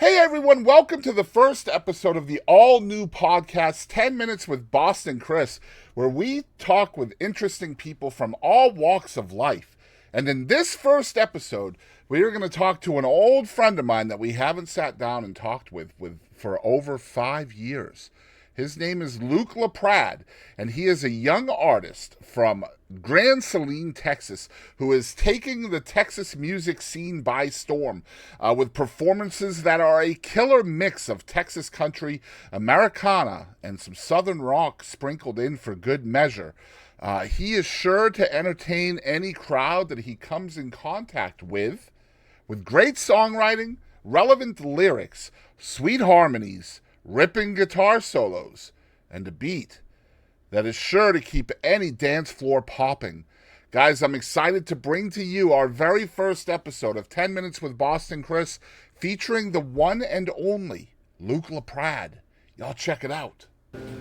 Hey everyone, welcome to the first episode of the all-new podcast, 10 Minutes with Boston Chris, where we talk with interesting people from all walks of life. And in this first episode, we are going to talk to an old friend of mine that we haven't sat down and talked with for over 5 years. His name is Luke LaPrade, and he is a young artist from Grand Saline, Texas, who is taking the Texas music scene by storm with performances that are a killer mix of Texas country, Americana, and some Southern rock sprinkled in for good measure. He is sure to entertain any crowd that he comes in contact with great songwriting, relevant lyrics, sweet harmonies, ripping guitar solos, and a beat that is sure to keep any dance floor popping. Guys, I'm excited to bring to you our very first episode of 10 Minutes with Boston Chris, featuring the one and only Luke LaPrade. Y'all check it out.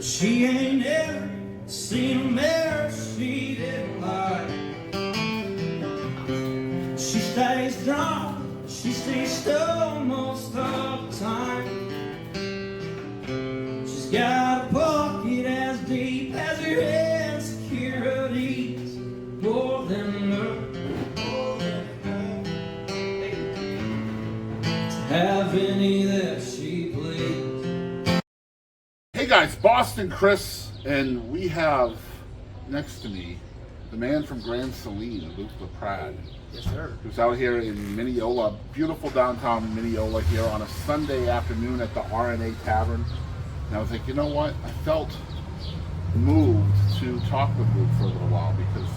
She ain't never seen a mirror she didn't like. She stays strong, she stays still most of the time. She's got a pocket as deep as her insecurities. More than enough to have any that she please. Hey guys, Boston Chris, and we have next to me the man from Grand Saline, Luke LaPrade. Yes, sir. Who's out here in Mineola, beautiful downtown Mineola, here on a Sunday afternoon at the RNA Tavern. And I was like, you know what? I felt moved to talk with Luke for a little while because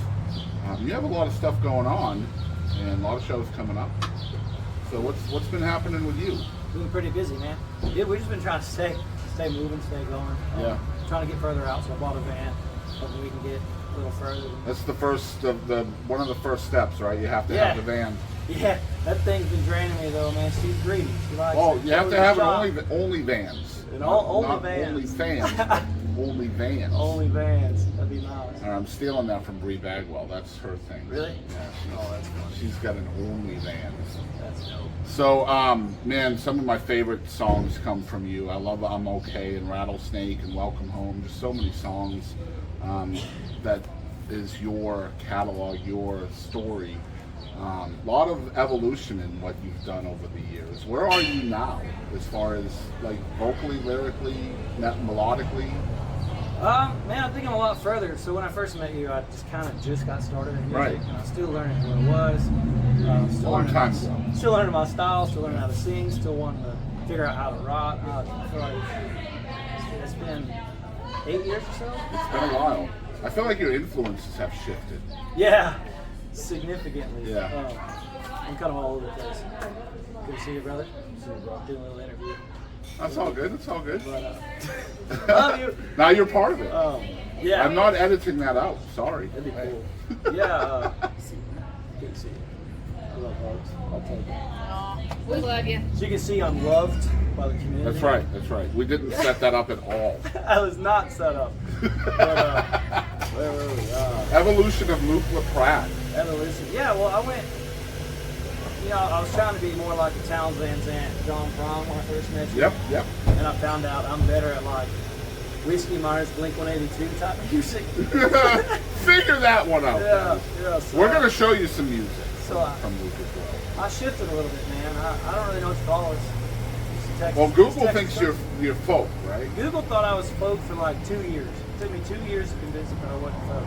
you have a lot of stuff going on and a lot of shows coming up. So what's been happening with you? Been pretty busy, man. Yeah, we've just been trying to stay moving, stay going. Yeah. Trying to get further out, so I bought a van. Hoping we can get a little further. That's the first of one of the first steps, right? You have to have the van. Yeah, that thing's been draining me though, man. She's greedy. She likes it. You have to have it only vans. Only vans. Only fans, but only vans. Only vans. That'd be nice. I'm stealing that from Bree Bagwell. That's her thing. Really? Yeah. That's funny. She's got an only vans. That's dope. So, man, some of my favorite songs come from you. I love I'm Okay and Rattlesnake and Welcome Home. There's so many songs that is your catalog, your story. A lot of evolution in what you've done over the years. Where are you now as far as like vocally, lyrically, melodically? Man, I think I'm a lot further. So when I first met you, I just got started in music. Right. And I was still learning what it was. Long time ago. Still learning my style, still learning how to sing, still wanting to figure out how to rock. I feel like it's been 8 years or so. It's been a while. I feel like your influences have shifted. Yeah, significantly. Yeah. I'm kind of all over the place. Good to see you, brother. Doing a little interview. That's all good. That's all good. But, love you. Now you're part of it. Yeah. I'm not editing that out. Sorry. That'd be cool. Yeah. Good to see you. I love hugs. I'll take it. We love you. So you can see I'm loved by the community. That's right. That's right. We didn't set that up at all. I was not set up. But, where were we? Evolution of Luke LaPrade. Evolution. Yeah, well, I went, I was trying to be more like the Towns Van Zandt, John Prong when I first met you. Yep. And I found out I'm better at like Whiskey Myers, Blink-182 type of music. Figure that one out. Yeah. So we're going to show you some music from Luke as well. I shifted a little bit, man. I don't really know what to call it. Well, Google thinks you're folk, right? Google thought I was folk for like 2 years. It took me 2 years to convince them that I wasn't folk.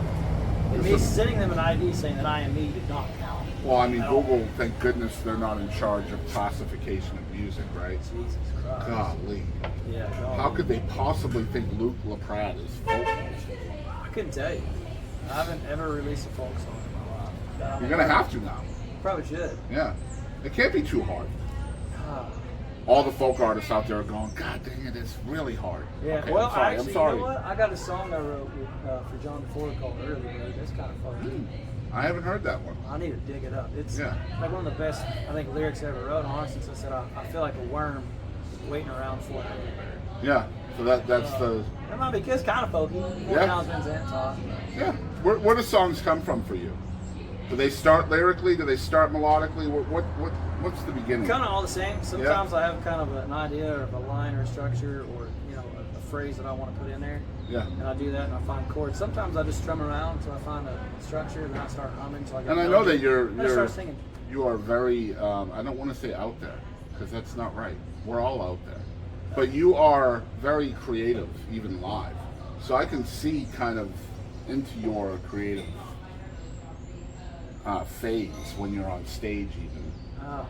And me sending them an ID saying that I am me did not count. Well, I mean, Google, thank goodness they're not in charge of classification of music, right? Jesus Christ. Golly. Yeah. How could they possibly think Luke LaPrade is folk music? I couldn't tell you. I haven't ever released a folk song in my life. You're going to have to now. Probably should. Yeah. It can't be too hard. All the folk artists out there are going, God dang it, it's really hard. Yeah, okay, well, I'm sorry. You know what? I got a song I wrote for John DeFord called Early Bird. That's kind of fun. I haven't heard that one. I need to dig it up. It's like one of the best, I think, lyrics I ever wrote on, since I said I feel like a worm waiting around for an early bird. Yeah, so that's the... That might be good. It's kind of folky. More Towns Van Zandt talk. Yeah. Where do songs come from for you? Do they start lyrically? Do they start melodically? What What's the beginning? Kind of all the same. Sometimes I have kind of an idea of a line or a structure or a phrase that I want to put in there. Yeah. And I do that and I find chords. Sometimes I just strum around until I find a structure and then I start humming. So I and I know that you're start singing. You are very. I don't want to say out there because that's not right. We're all out there, but you are very creative, even live. So I can see kind of into your creative phase when you're on stage, even.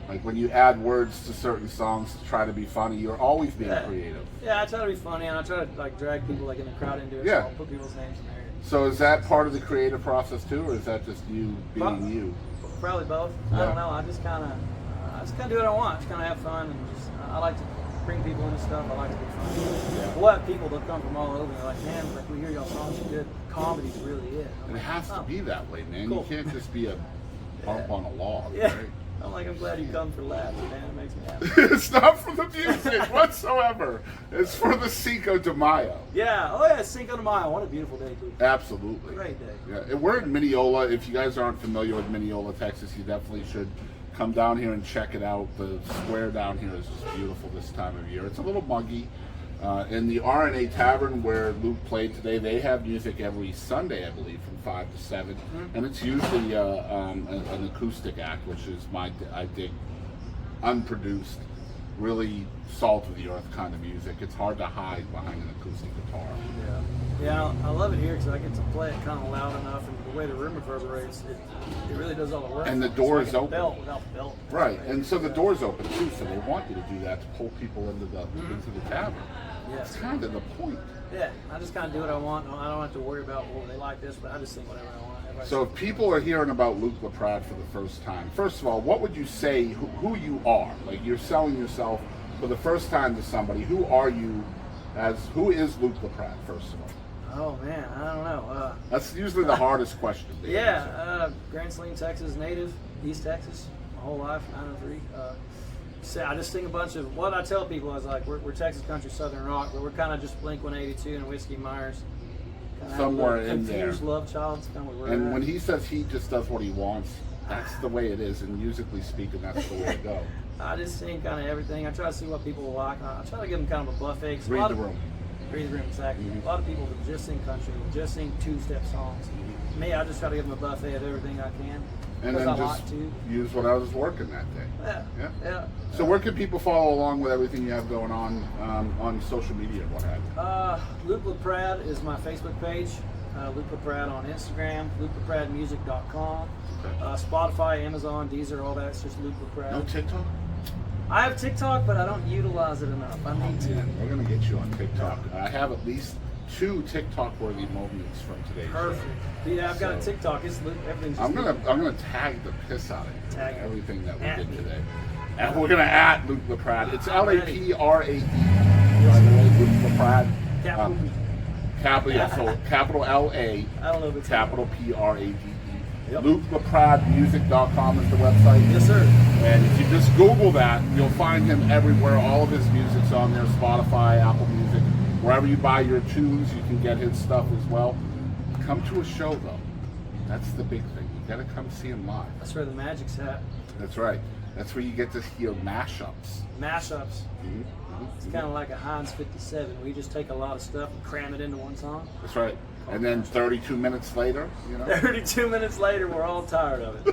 Like when you add words to certain songs to try to be funny, you're always being creative. Yeah, I try to be funny and I try to drag people in the crowd into it. Yeah. So I'll put people's names in there. So is that part of the creative process too, or is that just you being you? Probably both. Yeah. I don't know. I just kind of do what I want. Just kind of have fun and just I like to bring people into stuff. I like to be funny. Yeah. We'll have people that come from all over. They're like, man, like we hear y'all songs are good. Comedy's really it. It has to be that way, man. Cool. You can't just be a bump on a log, Yeah. right? I'm glad you come for laughs, man. It makes me happy. It's not for the music whatsoever. It's for the Cinco de Mayo. Yeah. Oh yeah, Cinco de Mayo. What a beautiful day, too. Absolutely. Great day. Yeah. And we're in Mineola. If you guys aren't familiar with Mineola, Texas, you definitely should come down here and check it out. The square down here is just beautiful this time of year. It's a little muggy. In the RNA Tavern where Luke played today, they have music every Sunday, I believe, from 5 to 7. Mm-hmm. And it's usually an acoustic act, which is I dig, unproduced, really salt of the earth kind of music. It's hard to hide behind an acoustic guitar. Yeah. Yeah, I love it here because I get to play it kind of loud enough, and the way the room reverberates, it really does all the work. And the door is open. Belt without the belt. Right, and so the door's open too, so they want you to do that to pull people into the tavern. Yes. That's kind of the point. Yeah, I just kind of do what I want. I don't have to worry about, well, they like this, but I just sing whatever I want. Everybody So if people are hearing about Luke LaPrade for the first time, first of all, what would you say who you are? Like you're selling yourself for the first time to somebody. Who are you who is Luke LaPrade, first of all? Oh, man, I don't know. That's usually the hardest question. To answer. Grand Saline, Texas, native, East Texas, my whole life, 903. I just sing a bunch of, what I tell people is like, we're Texas country southern rock, but we're kind of just Blink-182 and Whiskey Myers. Somewhere in there. Confused love child. It's kind of where we're And at. when he says he just does what he wants, that's the way it is, and musically speaking, that's the way to go. I just sing kind of everything. I try to see what people like. I try to give them kind of a buffet. Read the room. Read the room, exactly. Mm-hmm. A lot of people that just sing country, just sing two-step songs. Me, I just try to give them a buffet of everything I can. And then I just like to. use what I was working that day. Yeah. So where can people follow along with everything you have going on social media and what have you? Luke LaPrade is my Facebook page. Luke LaPrade on Instagram. LukeLaPrademusic.com. Okay. Spotify, Amazon, Deezer, all that. It's just Luke LaPrade. No TikTok? I have TikTok, but I don't utilize it enough. I need to. Man, we're gonna get you on TikTok. I have at least 2 TikTok-worthy moments from today's Perfect. show. Yeah, I've got a So, TikTok. It's Luke. Everything's. I'm just gonna tag the piss out of you. Tag it. Everything that we At did me. today. And we're gonna at Luke LaPrade. It's I'm ready. LaPrade. By the way, Luke LaPrade. Capital P. Capital LA. I don't know if it's Capital PRADE. Yep. LukeLaPrademusic.com is the website. Yes, sir. And if you just Google that, you'll find him everywhere. All of his music's on there, Spotify, Apple Music. Wherever you buy your tunes, you can get his stuff as well. Come to a show, though. That's the big thing. You got to come see him live. That's where the magic's at. That's right. That's where you get to hear mashups. Mashups. Mhm. It's kind of like a Heinz 57. We just take a lot of stuff and cram it into one song. That's right. And then 32 minutes later, 32 minutes later, we're all tired of it.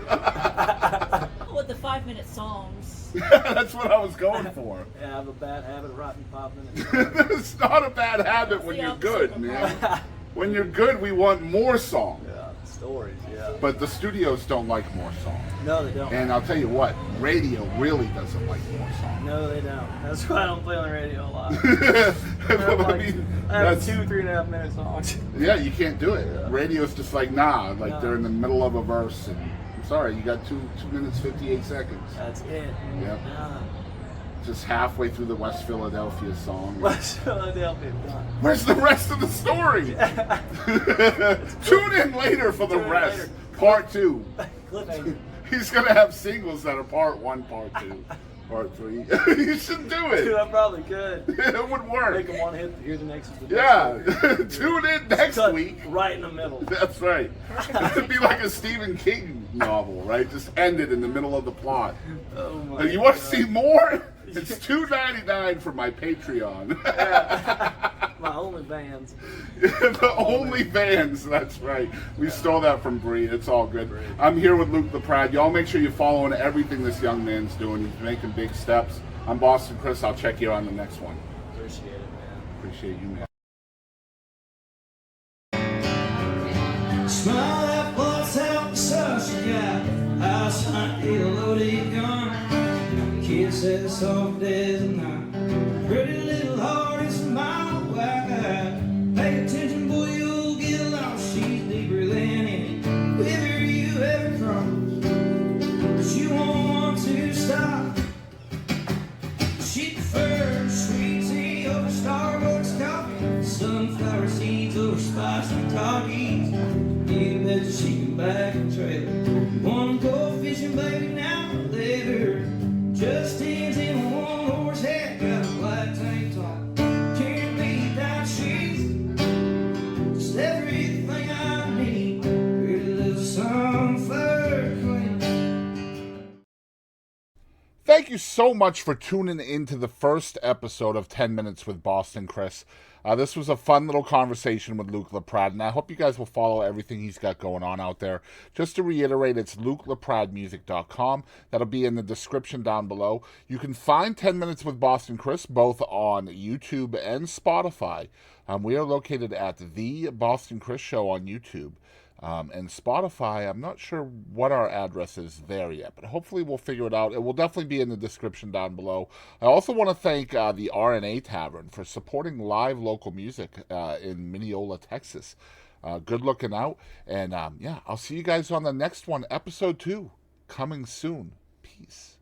With the 5-minute songs. That's what I was going for. Yeah, I have a bad habit of writing 5 minutes. It's not a bad habit when the you're opposite good, of man. When you're good, we want more songs. Yeah, stories, yeah. But the studios don't like more songs. No, they don't. And I'll tell you what, radio really doesn't like more songs. No, they don't. That's why I don't play on the radio a lot. I mean, I have that's, 2-3.5 minute songs. yeah, you can't do it. Yeah. Radio's just like, nah, like No. they're in the middle of a verse and I'm sorry, you got 2 minutes 58 seconds. That's it. Yep. Nah. Just halfway through the West Philadelphia song. West Philadelphia, done. Where's the rest of the story? Tune in later for the Tune in rest. later. Part 2. Cliffhanger. He's gonna have singles that are part 1, part 2, part 3. You should do Dude, it. I probably could. It would work. Make them one hit, hear the next one. Yeah. Tune in next Cut week. right in the middle. That's right. It'd be like a Stephen King novel, right? Just end it in the middle of the plot. Oh like, You want to see more? It's $2.99 for my Patreon. my OnlyFans. The only bands, that's right. We stole that from Bree. It's all good. I'm here with Luke LaPrade. Y'all make sure you're following everything this young man's doing. He's making big steps. I'm Boston Chris. I'll check you on the next one. Appreciate it, man. Appreciate you, man. Smile that blots out the sun she got. House hunt, eat a loaded gun. Kiss as soft as a knife. Pretty little heart is a mile wide. Pay attention, boy, you'll get lost. She's deeper than any river you ever crossed. But you won't want to stop. She prefers sweet tea over Starbucks coffee. Sunflower seeds over spicy talkies. You bet she can back a trailer. Wanna go fishing, baby, now or later. Justin's in a one-horse head, got a black tank top. Can't beat that, she's just everything I need. Pretty little sunflower queen. Thank you so much for tuning into the first episode of 10 Minutes with Boston Chris. This was a fun little conversation with Luke LaPrade, and I hope you guys will follow everything he's got going on out there. Just to reiterate, it's LukeLaPrademusic.com. That'll be in the description down below. You can find 10 Minutes with Boston Chris both on YouTube and Spotify. We are located at The Boston Chris Show on YouTube. And Spotify, I'm not sure what our address is there yet, but hopefully we'll figure it out. It will definitely be in the description down below. I also want to thank the RNA Tavern for supporting live local music in Mineola, Texas. Good looking out. And yeah, I'll see you guys on the next one, episode 2, coming soon. Peace.